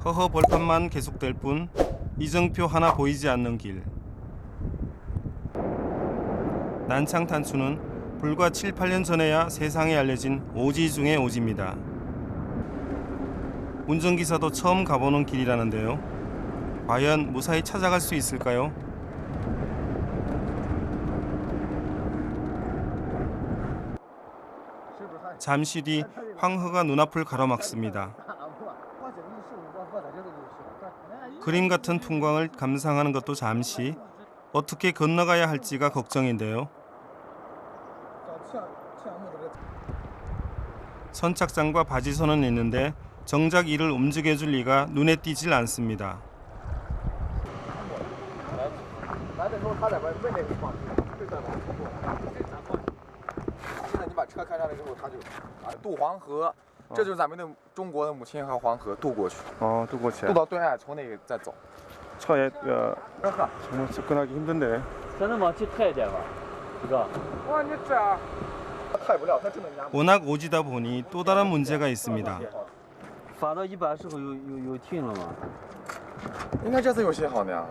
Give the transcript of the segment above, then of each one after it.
허허 벌판만 계속될 뿐 이정표 하나 보이지 않는 길. 난창 탄수는 불과 7, 8년 전에야 세상에 알려진 오지 중의 오지입니다. 운전기사도 처음 가보는 길이라는데요. 과연 무사히 찾아갈 수 있을까요? 잠시 뒤 황허가 눈앞을 가로막습니다. 그림 같은 풍광을 감상하는 것도 잠시, 어떻게 건너가야 할지가 걱정인데요. 선착장과 바지선은 있는데 정작 이를 움직여줄 리가 눈에 띄질 않습니다.渡黄河，这就是咱们的中国的母亲河黄河渡过去，渡过去. 渡到对岸，从那个再走。 차에 정말 접근하기 힘든데. 咱能往前退一点吧，哥。哇，你这样，退不了，他真的压。 워낙 오지다 보니 또 다른 문제가 있습니다. 发到一半时候有停了吗？应该这次有信号那样。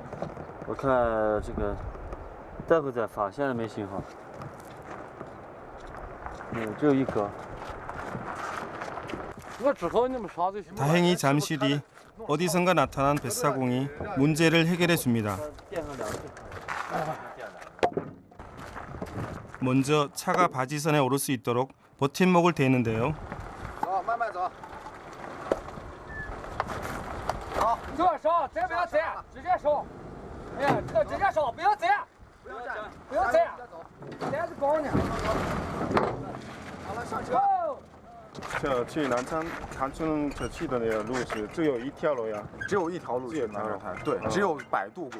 我看这个待会再发，现在没信号。只有一颗。 다행히 잠시 뒤 어디선가 나타난 뱃사공이 문제를 해결해 줍니다. 먼저 차가 바지선에 오를 수 있도록 버팀목을 대는데요. 走，慢慢走。好，这收，这不要踩，直接收。哎呀，这直接收，不要踩，不要踩，踩是高呢。好了，上车。 저去南昌단추는 저去的那个路是只有一条路呀？只有一条路去南昌滩，对，只有摆渡过去，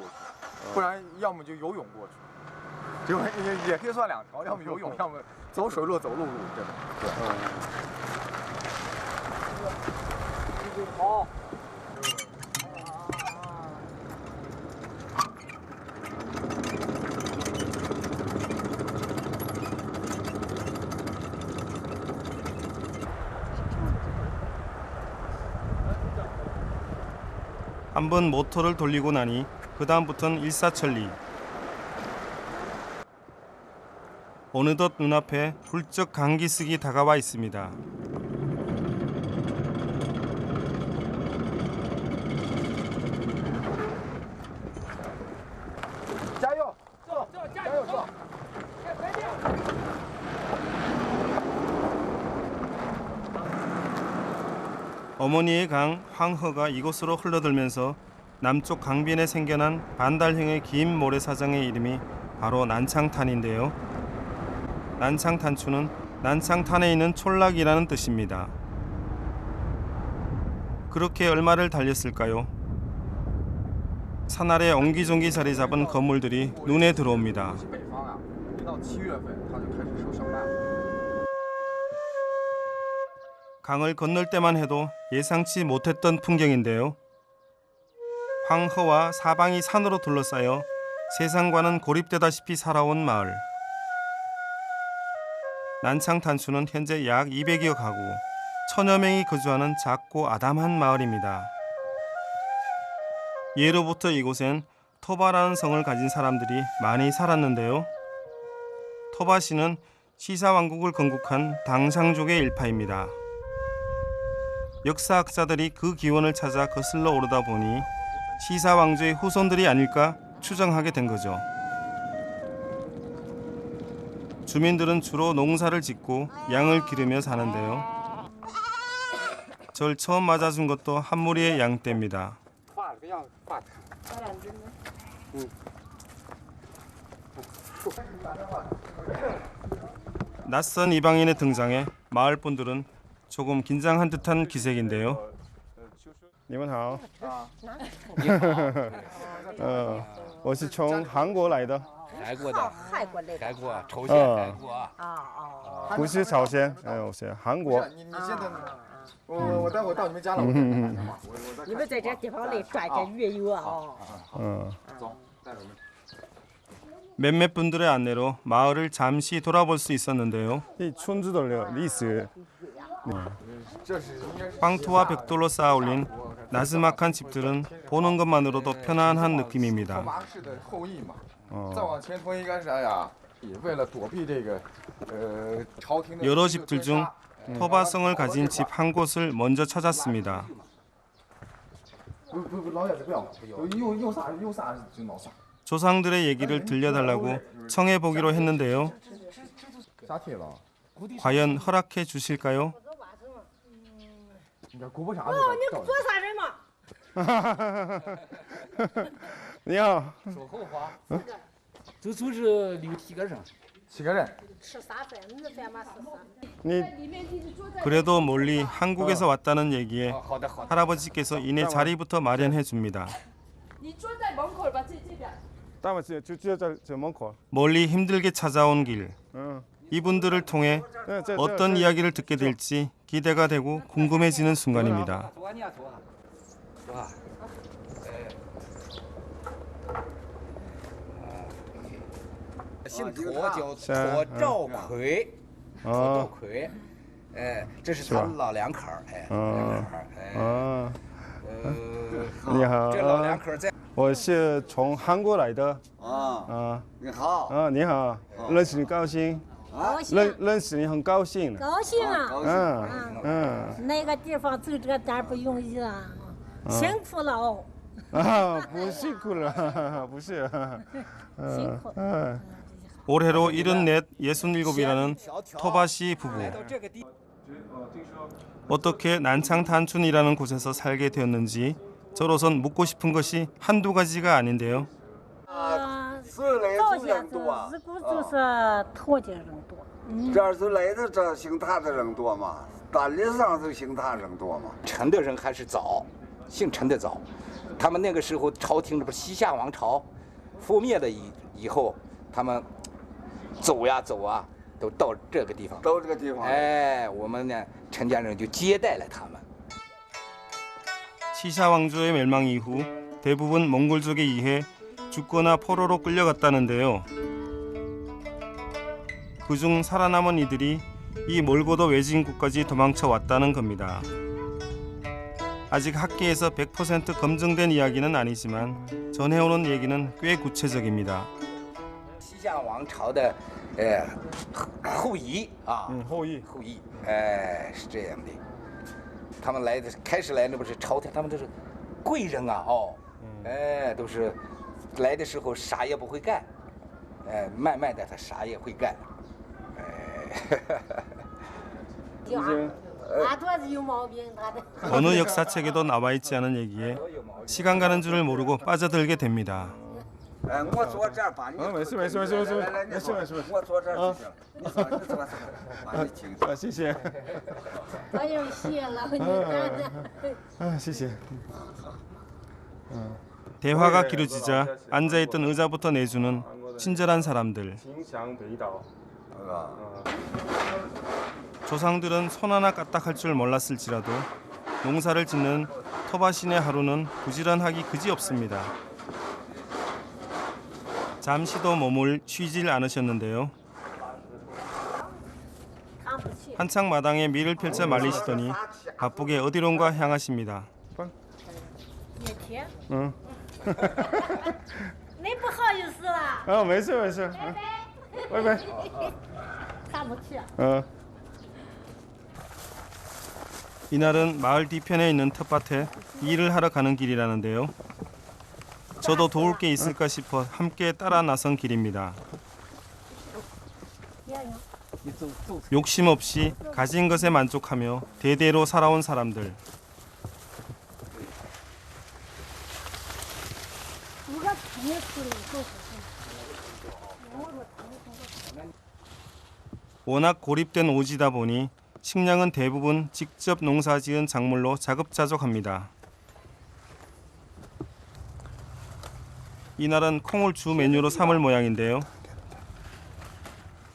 不然要么就游泳过去，只有也可以算两条，要么游泳，要么走水路走陆路，真的。对。好。 한번 모터를 돌리고 나니 그 다음부터는 일사천리. 어느덧 눈앞에 훌쩍 강기슭이 다가와 있습니다.加油！加油！走！ 어머니의 강 황허가 이곳으로 흘러들면서 남쪽 강변에 생겨난 반달형의 긴 모래사장의 이름이 바로 난창탄인데요. 난창탄추는 난창탄에 있는 촌락이라는 뜻입니다. 그렇게 얼마를 달렸을까요? 산 아래 옹기종기 자리 잡은 건물들이 눈에 들어옵니다. 강을 건널 때만 해도 예상치 못했던 풍경인데요. 황허와 사방이 산으로 둘러싸여 세상과는 고립되다시피 살아온 마을. 난창탄수는 현재 약 200여 가구, 1000여 명이 거주하는 작고 아담한 마을입니다. 예로부터 이곳엔 토바라는 성을 가진 사람들이 많이 살았는데요. 토바시는 시사왕국을 건국한 당상족의 일파입니다. 역사학자들이 그 기원을 찾아 거슬러 오르다 보니 시사왕조의 후손들이 아닐까 추정하게 된 거죠. 주민들은 주로 농사를 짓고 양을 기르며 사는데요. 절 처음 맞아준 것도 한 무리의 양떼입니다. 낯선 이방인의 등장에 마을 분들은 조금 긴장한 듯한 기색인데요. 你们好。我是从韩国来的。韩国的。泰国来的。韩国，朝鲜，韩国。不是朝鲜，我是韩国。你现在呢？我待会到你们家了。你们在这地方来转这旅游啊？走，带我们。 몇몇 분들의 안내로 마을을 잠시 돌아볼 수 있었는데요. 이 촌주들 리스. 황토와 벽돌로 쌓아올린 나스막한 집들은 보는 것만으로도 편안한 느낌입니다. 马氏的后裔嘛。再往前头应该是啥呀？也为了躲避这个朝廷的 여러 집들 중 토바성을 가진 집 한 곳을 먼저 찾았습니다. 不，老爷子不要，有啥就闹啥。 조상들의 얘기를 들려달라고 청해 보기로 했는데요. 啥铁了？ 과연 허락해 주실까요? 你这鼓不啥哦，你们做啥人嘛？你好. 说后话，就就是留体格上。 7个人。吃啥饭？你的饭嘛吃啥？ 니 그래도 멀리 한국에서 왔다는 얘기에 好的好的。 할아버지께서 이내 자리부터 마련해 줍니다. 你坐在门口吧，这边。 저 멀리 힘들게 찾아온 길. 이분들을 통해 어떤 이야기를 듣게 될지 기대가 되고 궁금해지는 순간입니다. 坐你坐，是吧？姓托叫托兆奎，托兆奎，这是他老两口儿，你好，这老两口在。 我是从韩国来的。你好。你好，认识你高兴。高兴，认识你很高兴。高兴啊！那个地方走这点不容易啊，辛苦了哦。不辛苦了，不是。辛苦。 올해로 74, 67이라는 토바시 부부. 어떻게 난창탄춘이라는 곳에서 살게 되었는지 저로선 묻고 싶은 것이 한두 가지가 아닌데요. 到现在自古就是土地人多。这儿是来的这姓谭的人多嘛，单立上是姓谭人多嘛。陈的人还是早，姓陈的早。他们那个时候朝廷这不西夏王朝覆灭了以后，他们走呀，都到这个地方。到这个地方。哎，我们呢陈家人就接待了他们。 시샤 왕조의 멸망 이후 대부분 몽골족에 의해 죽거나 포로로 끌려갔다는데요. 그중 살아남은 이들이 이 멀고도 외진 곳까지 도망쳐 왔다는 겁니다. 아직 학계에서 100% 검증된 이야기는 아니지만 전해오는 얘기는 꽤 구체적입니다. 西夏王朝的后裔啊，后裔，是这样的。他们来的开始来那不是朝廷，他们都是贵人啊，都是来的时候啥也不会干，慢慢的他啥也会干，俺肚子有毛病，他的。 어느 역사책에도 나와 있지 않은 얘기에 시간 가는 줄을 모르고 빠져들게 됩니다. 我坐这儿把你。没事。我坐这儿就行。你坐，把你请。谢谢。我有谢了，你看着。谢谢. 대화가 길어지자 앉아있던 의자부터 내주는 친절한 사람들. 조상들은 손 하나 까딱할 줄 몰랐을지라도 농사를 짓는 토바신의 하루는 부지런하기 그지없습니다. 잠시도 몸을 쉬질 않으셨는데요. 한창 마당에 밀을 펼쳐 말리시더니 바쁘게 어디론가 향하십니다. 你不好意思啦。没事。拜拜。看不去。 이날은 마을 뒤편에 있는 텃밭에 일을 하러 가는 길이라는데요. 저도 도울 게 있을까 싶어 함께 따라 나선 길입니다. 욕심 없이 가진 것에 만족하며 대대로 살아온 사람들. 워낙 고립된 오지다 보니 식량은 대부분 직접 농사지은 작물로 자급자족합니다. 이날은 콩을 주 메뉴로 삼을 모양인데요.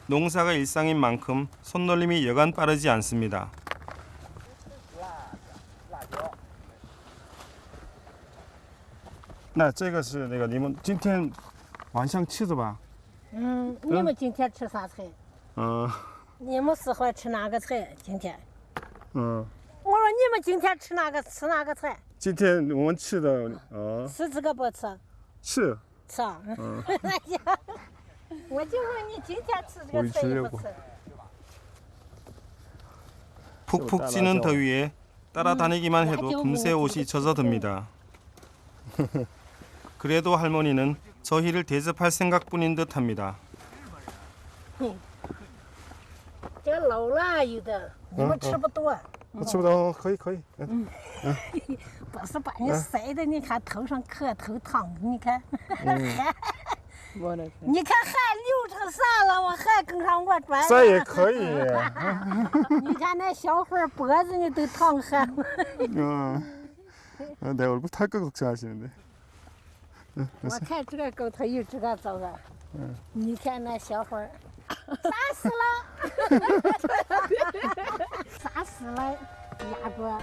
농사가 일상인 만큼 손놀림이 여간 빠르지 않습니다. 나这个是那个你们今天晚上吃的吧？你们今天吃啥菜？你们喜欢吃哪个菜？今天？我说你们今天吃哪个菜？今天我们吃的吃这个不吃？吃吃啊。我就问你今天吃这个吃也不吃？ 푹푹 찌는 더위에 따라다니기만 해도 금세 옷이 젖어듭니다. 그래도 할머니는 저희를 대접할 생각뿐인 듯합니다. 这个老了有的，你们吃不多。吃不到，可以。不是把你晒的，你看头上磕头烫，你看。你看汗流成啥了？我还跟上我转。这也可以。你看那小伙脖子呢都烫汗了。 내 얼굴 탈 것 걱정하시는데. 我看这个狗头有这个糟啊。你看那小伙儿，啥死了？啥死了？压着。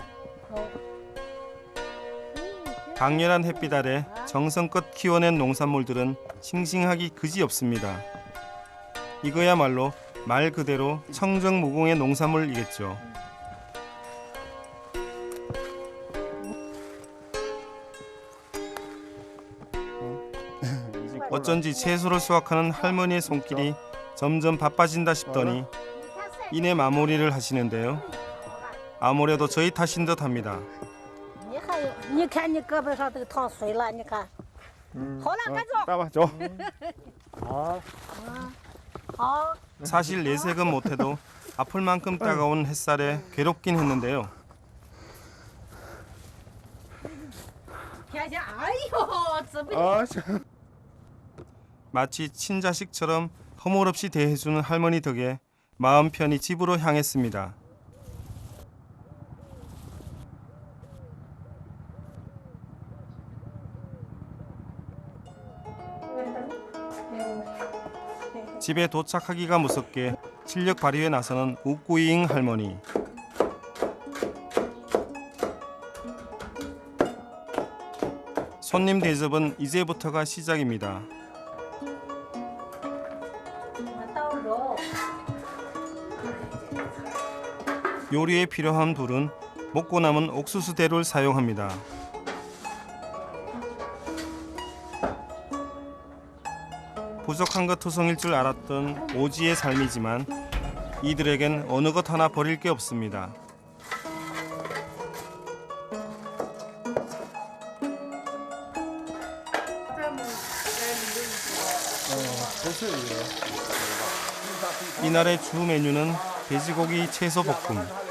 강렬한 햇빛 아래 정성껏 키워낸 농산물들은 싱싱하기 그지없습니다. 이거야말로 말 그대로 청정무공의 농산물이겠죠. 어쩐지 채소를 수확하는 할머니의 손길이 점점 바빠진다 싶더니 이내 마무리를 하시는데요. 아무래도 저희 탓인 듯합니다. 你看你胳膊上都烫水了，你看。好了，赶走。따봐, 줘.好。 사실 내색은 못해도 아플 만큼 따가운 햇살에 괴롭긴 했는데요. 天天，哎呦，这不。 마치 친자식처럼 허물없이 대해주는 할머니 덕에 마음 편히 집으로 향했습니다. 집에 도착하기가 무섭게 실력 발휘에 나서는 욱구이잉 할머니. 손님 대접은 이제부터가 시작입니다. 요리에 필요한 불은 먹고 남은 옥수수대를 사용합니다. 부족한 것 투성일 줄 알았던 오지의 삶이지만 이들에겐 어느 것 하나 버릴 게 없습니다. 이날의 주 메뉴는 돼지고기 채소 볶음.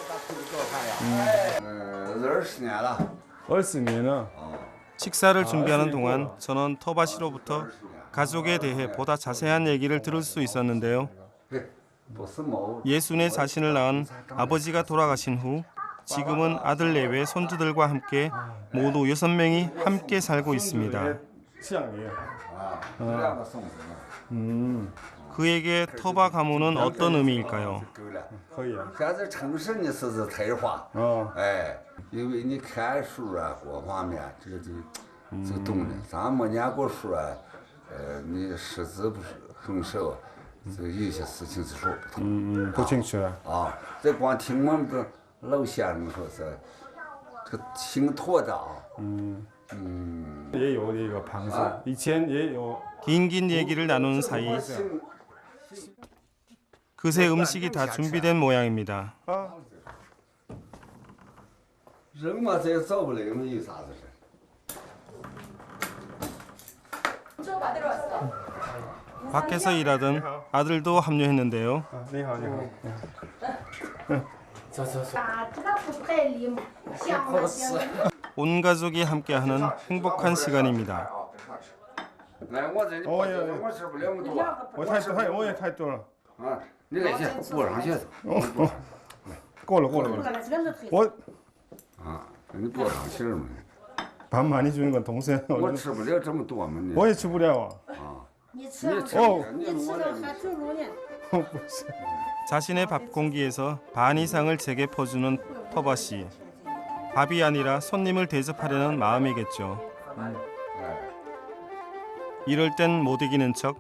20年了。 식사를 준비하는 동안 저는 터바시로부터 가족에 대해 보다 자세한 얘기를 들을 수 있었는데요. 예순의 자신을 낳은 아버지가 돌아가신 후 지금은 아들 내외 손주들과 함께 모두 6명이 함께 살고 있습니다. 그에게 터바 가문은 어떤 의미일까요? 现在城市呢是退化，因为你看书啊各方面这个就懂了。咱没念过书啊，你识字不是很少，这有些事情是说不通。不清楚啊，这光听我们的老先生说是这个挺妥的啊。也有一个방송，以前也有。 긴긴 얘기를 나누는 사이 그새 음식이 다 준비된 모양입니다. 人嘛再造不来嘛有啥子事？ 밖에서 일하던 아들도 합류했는데요. 온 가족이 함께하는 행복한 시간입니다. 来，我这里我吃不了那么多。我也太多了。啊，你来去，过上去。够了。我啊，你过上去嘛。 밥 많이 주는 건 동생. 我吃不了这么多嘛。我也吃不了啊。 你吃了还走路呢。 자신의 밥 공기에서 반 이상을 제게 퍼주는 터바 씨. 밥이 아니라 손님을 대접하려는 마음이겠죠. 이럴 땐 못 이기는 척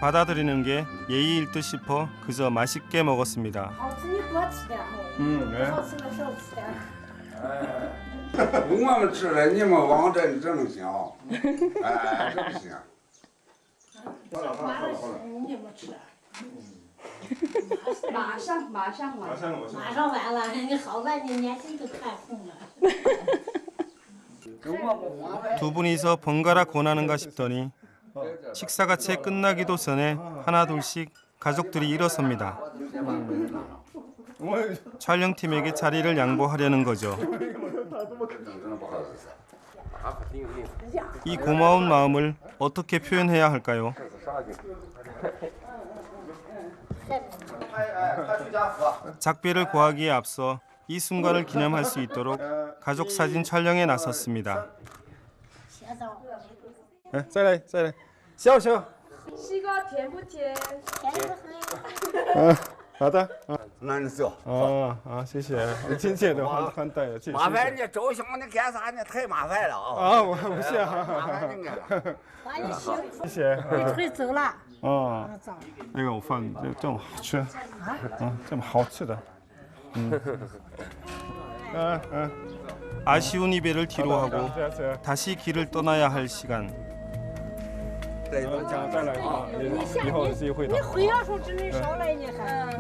받아들이는 게 예의일 듯 싶어 그저 맛있게 먹었습니다. 好吃你多吃点。 네. 好吃的少吃点。我们吃了，你们往这你这能行？哎，这不行。好了，你们吃。马上马上完了，你好在你眼睛都看红了。 두 분이서 번갈아 권하는가 싶더니 식사가 채 끝나기도 전에 하나둘씩 가족들이 일어섭니다. 촬영팀에게 자리를 양보하려는 거죠. 이 고마운 마음을 어떻게 표현해야 할까요? 작별을 고하기에 앞서 이 순간을 기념할 수 있도록 가족 사진 촬영에 나섰습니다. 再来，笑笑。西瓜甜不甜？好的。那你走。谢谢，亲切的款待，谢谢。麻烦你周兄，你干啥呢？太麻烦了我不是。麻烦你了。谢谢。你可以走了。那个我饭这么好吃，这么好吃的。 아쉬운 이별을 뒤로하고 다시 길을 떠나야 할 시간. 你回要说只能少来，你还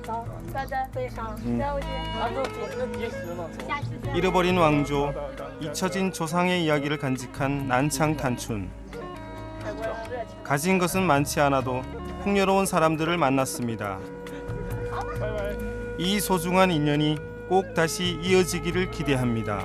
走，再上，再回去。 잃어버린 왕조, 잊혀진 조상의 이야기를 간직한 난창 탄춘. 가진 것은 많지 않아도 풍요로운 사람들을 만났습니다. 이 소중한 인연이 꼭 다시 이어지기를 기대합니다.